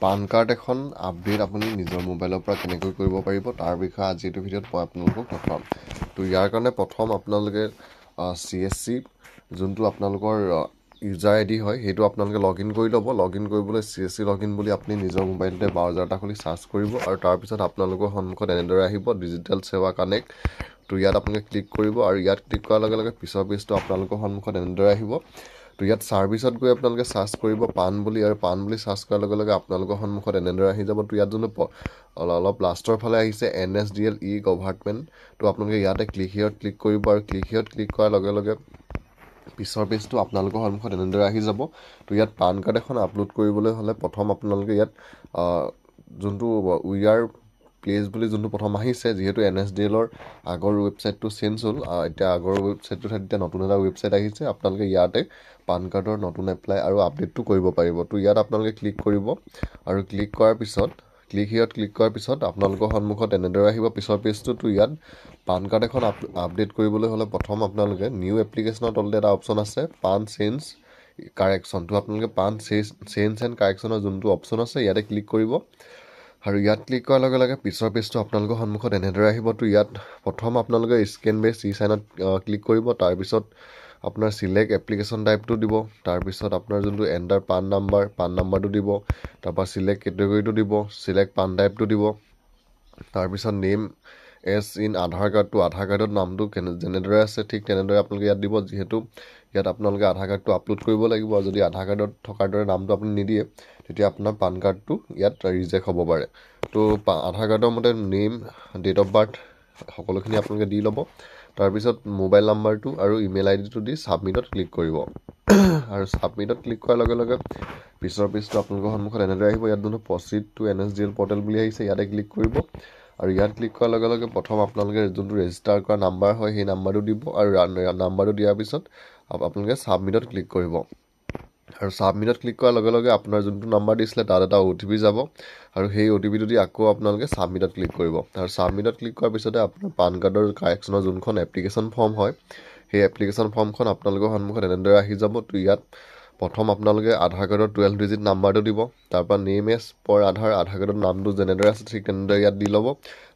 PAN card এখন update আপুনি নিজৰ মোবাইলৰ পৰা কেনেকৈ কৰিব পাৰিব তাৰ বিষয়ে আজি এইটো ভিডিঅ'ত মই আপোনালোকক দেখাম। তো ইয়াৰ কাৰণে প্ৰথম আপোনালোকে CSC যোনটো আপোনালোকৰ ইউজাৰ আইডি হয় সেইটো আপোনালোকে লগইন কৰি ল'ব। লগইন কৰিবলৈ CSC লগইন বুলি আপুনি নিজৰ মোবাইলতে ব্ৰাউজাৰ এটা খুলি চাৰ্চ কৰিব আৰু তাৰপিছত আপোনালোকৰ সন্মুখত এনেদৰে আহিব ডিজিটেল সেৱা কানেক্ট। তো ইয়াত আপোনালোকে ক্লিক কৰিব আৰু ইয়াত ক্লিক কৰাৰ লগে লগে পিছৰ পেজটো আপোনালোকৰ সন্মুখত এনেদৰে আহিব। তো ইয়াত ছাৰ্ভিচত গৈ আপোনালোকে চাৰ্চ কৰিব পান বুলি আৰু পান বুলি চাৰ্চ কৰাৰ লগে লগে আপোনালোকৰ সন্মুখত এনেদৰে আহি যাব। তো ইয়াত যোনটো অলপ লাষ্টৰ ফালে আহিছে NSDL গভাৰ্ণমেণ্ট। তো আপোনালোকে ইয়াতে ক্লিক হিয়ৰত ক্লিক কৰিব আৰু ক্লিক হিয়ৰত ক্লিক কৰাৰ লগে লগে পিছৰ পেজটো আপোনালোকৰ সন্মুখত এনেদৰে আহি যাব। তো ইয়াত পান কাৰ্ড এখন আপলোড কৰিবলৈ হ'লে প্ৰথম আপোনালোকে ইয়াত যোনটো উইআৰ প্লেচ বুলি যোনটো প্ৰথম আহিছে, যিহেতু NSDLৰ আগৰ ৱেবছাইটটো চেঞ্জ হ'ল, এতিয়া আগৰ ৱেবছাইটটোত এতিয়া নতুন এটা ৱেবছাইট আহিছে। আপোনালোকে ইয়াতে পান কাৰ্ডৰ নতুন এপ্লাই আৰু আপডেটটো কৰিব পাৰিব। তো ইয়াত আপোনালোকে ক্লিক কৰিব আৰু ক্লিক কৰাৰ পিছত ক্লিক হিয়ৰত ক্লিক কৰাৰ পিছত আপোনালোকৰ সন্মুখত এনেদৰে আহিব পিছৰ পেজটো। তো ইয়াত পান কাৰ্ড এখন আপডেট কৰিবলৈ হ'লে প্ৰথম আপোনালোকে নিউ এপ্লিকেশ্যনৰ তলতে এটা অপশ্যন আছে পান চেঞ্জ কাৰেকশ্যন। তো আপোনালোকে পান চেঞ্জ এণ্ড কাৰেকশ্যনৰ যোনটো অপশ্যন আছে ইয়াতে ক্লিক কৰিব আৰু ইয়াত ক্লিক কৰাৰ লগে লগে পিছৰ পেজটো আপোনালোকৰ সন্মুখত এনেদৰে আহিব। তো ইয়াত প্ৰথম আপোনালোকে স্কেন বেছ ই-চাইনত ক্লিক কৰিব, তাৰপিছত আপোনাৰ চিলেক্ট এপ্লিকেশ্যন টাইপটো দিব, তাৰপিছত আপোনাৰ যোনটো এণ্টাৰ পান নাম্বাৰটো দিব, তাৰপৰা চিলেক্ট কেটেগৰীটো দিব, চিলেক্ট পান টাইপটো দিব, তাৰপিছত নেম এজ ইন আধাৰ কাৰ্ডটো আধাৰ কাৰ্ডত নামটো যেনেদৰে আছে ঠিক তেনেদৰে আপোনালোকে ইয়াত দিব, যিহেতু ইয়াত আপোনালোকে আধাৰ কাৰ্ডটো আপলোড কৰিব লাগিব আৰু যদি আধাৰ কাৰ্ডত থকাৰ দৰে নামটো আপুনি নিদিয়ে তেতিয়া আপোনাৰ পান কাৰ্ডটো ইয়াত ৰিজেক্ট হ'ব পাৰে। তো আধাৰ কাৰ্ডৰ মতে নেম, ডেট অফ বাৰ্থ সকলোখিনি আপোনালোকে দি ল'ব, তাৰপিছত মোবাইল নাম্বাৰটো আৰু ইমেইল আইডিটো দি ছাবমিটত ক্লিক কৰিব আৰু ছাবমিটত ক্লিক কৰাৰ লগে লগে পিছৰ পেজটো আপোনালোকৰ সন্মুখত এনেদৰে আহিব। ইয়াত যোনটো প্ৰচিড টু NSDL পৰ্টেল বুলি আহিছে ইয়াতে ক্লিক কৰিব আৰু ইয়াত ক্লিক কৰাৰ লগে লগে প্ৰথম আপোনালোকে যোনটো ৰেজিষ্টাৰ কৰা নাম্বাৰ হয় সেই নাম্বাৰটো দিব আৰু নাম্বাৰটো দিয়াৰ পিছত আপোনালোকে ছাবমিটত ক্লিক কৰিব আৰু ছাবমিটত ক্লিক কৰাৰ লগে লগে আপোনাৰ যোনটো নাম্বাৰ দিছিলে তাত এটা OTP যাব আৰু সেই OTPটো দি আকৌ আপোনালোকে ছাবমিটত ক্লিক কৰিব আৰু ছাবমিটত ক্লিক কৰাৰ পিছতে আপোনাৰ পান কাৰ্ডৰ কাৰেকশ্যনৰ যোনখন এপ্লিকেশ্যন ফৰ্ম হয় সেই এপ্লিকেশ্যন ফৰ্মখন আপোনালোকৰ সন্মুখত এনেদৰে আহি যাব। তো ইয়াত প্ৰথম আপোনালোকে আধাৰ কাৰ্ডৰ 12 ডিজিট নাম্বাৰটো দিব, তাৰপৰা নেম এজ পৰ আধাৰ কাৰ্ডৰ নামটো যেনেদৰে আছে ঠিক তেনেদৰে ইয়াত দি ল'ব।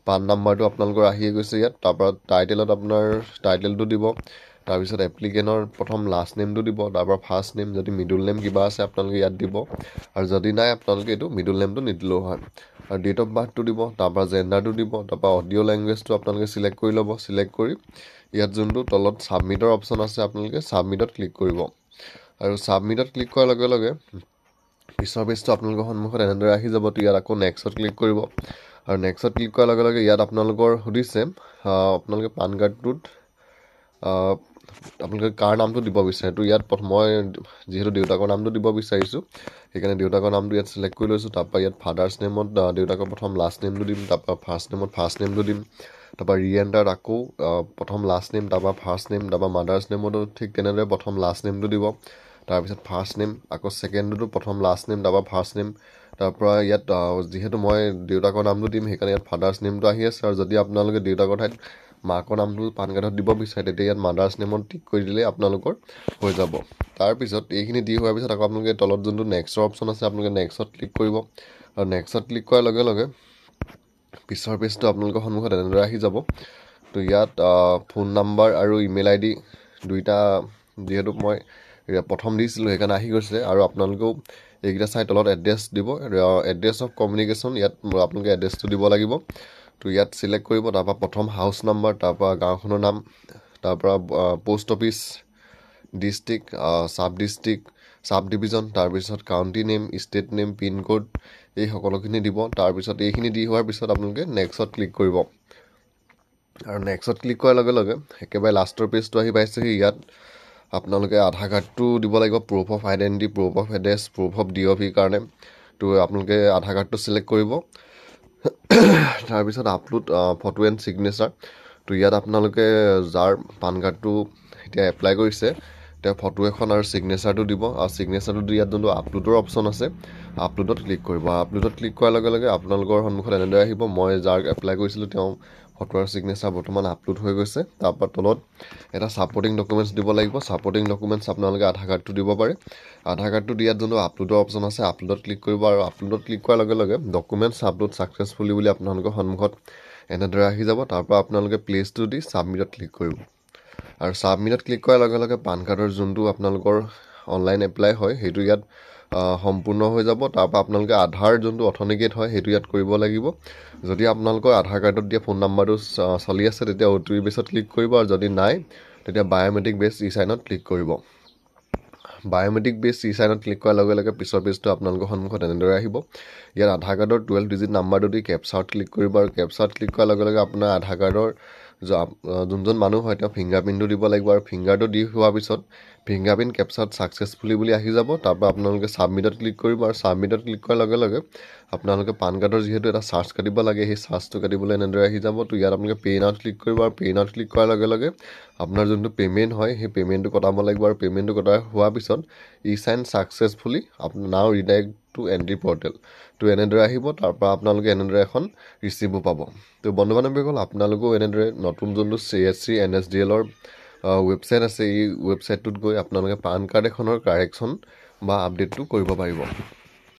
পান নাম্বাৰটো আপোনালোকৰ আহিয়ে গৈছে ইয়াত, তাৰপৰা টাইটেলত আপোনাৰ টাইটেলটো দিব, তাৰপিছত এপ্লিকেণ্টৰ প্ৰথম লাষ্ট নেমটো দিব, তাৰপৰা ফাৰ্ষ্ট নেম, যদি মিডল নেম কিবা আছে আপোনালোকে ইয়াত দিব আৰু যদি নাই আপোনালোকে এইটো মিডল নেমটো নিদিলেও হয় আৰু ডেট অফ বাৰ্থটো দিব, তাৰপৰা জেণ্ডাৰটো দিব, তাৰপৰা অডিঅ' লেংগুৱেজটো আপোনালোকে চিলেক্ট কৰি ল'ব। চিলেক্ট কৰি ইয়াত যোনটো তলত ছাবমিটৰ অপশ্যন আছে আপোনালোকে ছাবমিটত ক্লিক কৰিব আৰু ছাবমিটত ক্লিক কৰাৰ লগে লগে পিছৰ পেজটো আপোনালোকৰ সন্মুখত এনেদৰে আহি যাব। তো ইয়াত আকৌ নেক্সটত ক্লিক কৰিব আৰু নেক্সটত ক্লিক কৰাৰ লগে লগে ইয়াত আপোনালোকৰ সুধিছে আপোনালোকে পান কাৰ্ডটোত আপোনালোকে কাৰ নামটো দিব বিচাৰে। তো ইয়াত মই যিহেতু দেউতাকৰ নামটো দিব বিচাৰিছোঁ সেইকাৰণে দেউতাকৰ নামটো ইয়াত চিলেক্ট কৰি লৈছোঁ। তাৰপৰা ইয়াত ফাদাৰ্ছ নেমত দেউতাকৰ প্ৰথম লাষ্ট নেমটো দিম, তাৰপৰা ফাৰ্ষ্ট নেমত ফাৰ্ষ্ট নেমটো দিম, তাৰপৰা ৰিএণ্টাৰত আকৌ প্ৰথম লাষ্ট নেম, তাৰপৰা ফাৰ্ষ্ট নেম, তাৰপৰা মাদাৰ্ছ নেমতো ঠিক তেনেদৰে প্ৰথম লাষ্ট নেমটো দিব, তাৰপিছত ফাৰ্ষ্ট নেম, আকৌ ছেকেণ্ডটো প্ৰথম লাষ্ট নেম, তাৰপৰা ফাৰ্ষ্ট নেম, তাৰপৰা ইয়াত যিহেতু মই দেউতাকৰ নামটো দিম সেইকাৰণে ইয়াত ফাদাৰ্ছ নেমটো আহি আছে আৰু যদি আপোনালোকে দেউতাকৰ ঠাইত মাকৰ নামটো পান কাৰ্ডত দিব বিচাৰে তেতিয়া ইয়াত মাদাৰ্ছ নেমত টিক কৰি দিলে আপোনালোকৰ হৈ যাব। তাৰপিছত এইখিনি দি হোৱাৰ পিছত আকৌ আপোনালোকে তলত যোনটো নেক্সটৰ অপশ্যন আছে আপোনালোকে নেক্সটত ক্লিক কৰিব আৰু নেক্সটত ক্লিক কৰাৰ লগে লগে পিছৰ পেজটো আপোনালোকৰ সন্মুখত এনেদৰে আহি যাব। তো ইয়াত ফোন নাম্বাৰ আৰু ইমেইল আইডি দুইটা যিহেতু মই প্ৰথম দিছিলোঁ সেইকাৰণে আহি গৈছে আৰু আপোনালোকেও এইকেইটা চাই তলত এড্ৰেছ দিব, এড্ৰেছ অফ কমিউনিকেশ্যন ইয়াত আপোনালোকে এড্ৰেছটো দিব লাগিব। তো ইয়াত চিলেক্ট কৰিব, তাৰপৰা প্ৰথম হাউচ নাম্বাৰ, তাৰপৰা গাঁওখনৰ নাম, তাৰপৰা post office, district, sub division, তাৰপিছত country name, state name, pincode এই সকলোখিনি দিব। তাৰপিছত এইখিনি দি হোৱাৰ পিছত আপোনালোকে নেক্সটত ক্লিক কৰিব আৰু নেক্সটত ক্লিক কৰাৰ লগে লগে একেবাৰে লাষ্টৰ পেজটো আহি পাইছেহি। ইয়াত আপোনালোকে আধাৰ কাৰ্ডটো দিব লাগিব, proof of identity, proof of address, proof of DOV কাৰণে। তো আপোনালোকে আধাৰ কাৰ্ডটো চিলেক্ট কৰিব, তাৰপিছত আপলোড ফটো এণ্ড ছিগনেচাৰ। তো ইয়াত আপোনালোকে যাৰ পান কাৰ্ডটো এতিয়া এপ্লাই কৰিছে তেওঁ ফটো এখন আৰু ছিগনেচাৰটো দিব আৰু ছিগনেচাৰটো দি ইয়াত যোনটো আপলোডৰ অপশ্যন আছে আপলোডত ক্লিক কৰিব আপলোডত ক্লিক কৰাৰ লগে লগে আপোনালোকৰ সন্মুখত এনেদৰে আহিব মই যাক এপ্লাই কৰিছিলোঁ তেওঁ ফটো আৰু ছিগনেচাৰ বৰ্তমান আপলোড হৈ গৈছে তাৰপৰা তলত এটা ছাপৰ্টিং ডকুমেণ্টছ দিব লাগিব ছাপৰ্টিং ডকুমেণ্টছ আপোনালোকে আধাৰ কাৰ্ডটো দিব পাৰে আধাৰ কাৰ্ডটো দিয়াত যোনটো আপলোডৰ অপশ্যন আছে আপলোডত ক্লিক কৰিব আৰু আপলোডত ক্লিক কৰাৰ লগে লগে ডকুমেণ্টছ আপলোড ছাকচেছফুলি বুলি আপোনালোকৰ সন্মুখত এনেদৰে আহি যাব তাৰপৰা আপোনালোকে প্লেচটো দি ছাবমিটত ক্লিক কৰিব আৰু ছাবমিটত ক্লিক কৰাৰ লগে লগে পান কাৰ্ডৰ যোনটো আপোনালোকৰ অনলাইন এপ্লাই হয় সেইটো ইয়াত সম্পূৰ্ণ হৈ যাব তাৰপৰা আপোনালোকে আধাৰ যোনটো অথেণ্টিকেট হয় সেইটো ইয়াত কৰিব লাগিব যদি আপোনালোকৰ আধাৰ কাৰ্ডত দিয়া ফোন নাম্বাৰটো চলি আছে তেতিয়া OTP বেছত ক্লিক কৰিব আৰু যদি নাই তেতিয়া বায়'মেট্ৰিক বেছ ই-চাইনত ক্লিক কৰিব বায়'মেট্ৰিক বেছ ই-চাইনত ক্লিক কৰাৰ লগে লগে পিছৰ পেজটো আপোনালোকৰ সন্মুখত এনেদৰে আহিব ইয়াত আধাৰ কাৰ্ডৰ 12 ডিজিট নাম্বাৰটো দি কেপচাত ক্লিক কৰিব আৰু কেপচাত ক্লিক কৰাৰ লগে লগে আপোনাৰ আধাৰ কাৰ্ডৰ যোনজন মানুহ হয় তেওঁ ফিংগাৰপ্ৰিণ্টটো দিব লাগিব আৰু ফিংগাৰটো দি হোৱাৰ পিছত ফিংগাৰপ্ৰিণ্ট কেপচাত ছাকচেছফুলি বুলি আহি যাব তাৰপৰা আপোনালোকে ছাবমিটত ক্লিক কৰিব আৰু ছাবমিটত ক্লিক কৰাৰ লগে লগে আপোনালোকে পান কাৰ্ডৰ যিহেতু এটা চাৰ্জ কাটিব লাগে সেই চাৰ্জটো কাটিবলৈ এনেদৰে আহি যাব তো ইয়াত আপোনালোকে পে' নাওত ক্লিক কৰিব আৰু পে' নাওত ক্লিক কৰাৰ লগে লগে আপোনাৰ যোনটো পে'মেণ্ট হয় সেই পে'মেণ্টটো কটাব লাগিব আৰু পে'মেণ্টটো কটা হোৱাৰ পিছত ই-চাইন ছাকচেছফুলি নাও ৰিডাইৰেক্ট টু এণ্ট্ৰি পৰ্টেল তো এনেদৰে আহিব তাৰপৰা আপোনালোকে এনেদৰে এখন ৰিচিভো পাব তো বন্ধু বান্ধৱীসকল আপোনালোকেও এনেদৰে নতুন যোনটো CSC NSDL-ৰ ৱেবছাইট আছে এই ৱেবছাইটটোত গৈ আপোনালোকে পান কাৰ্ড এখনৰ কাৰেকশ্যন বা আপডেটটো কৰিব পাৰিব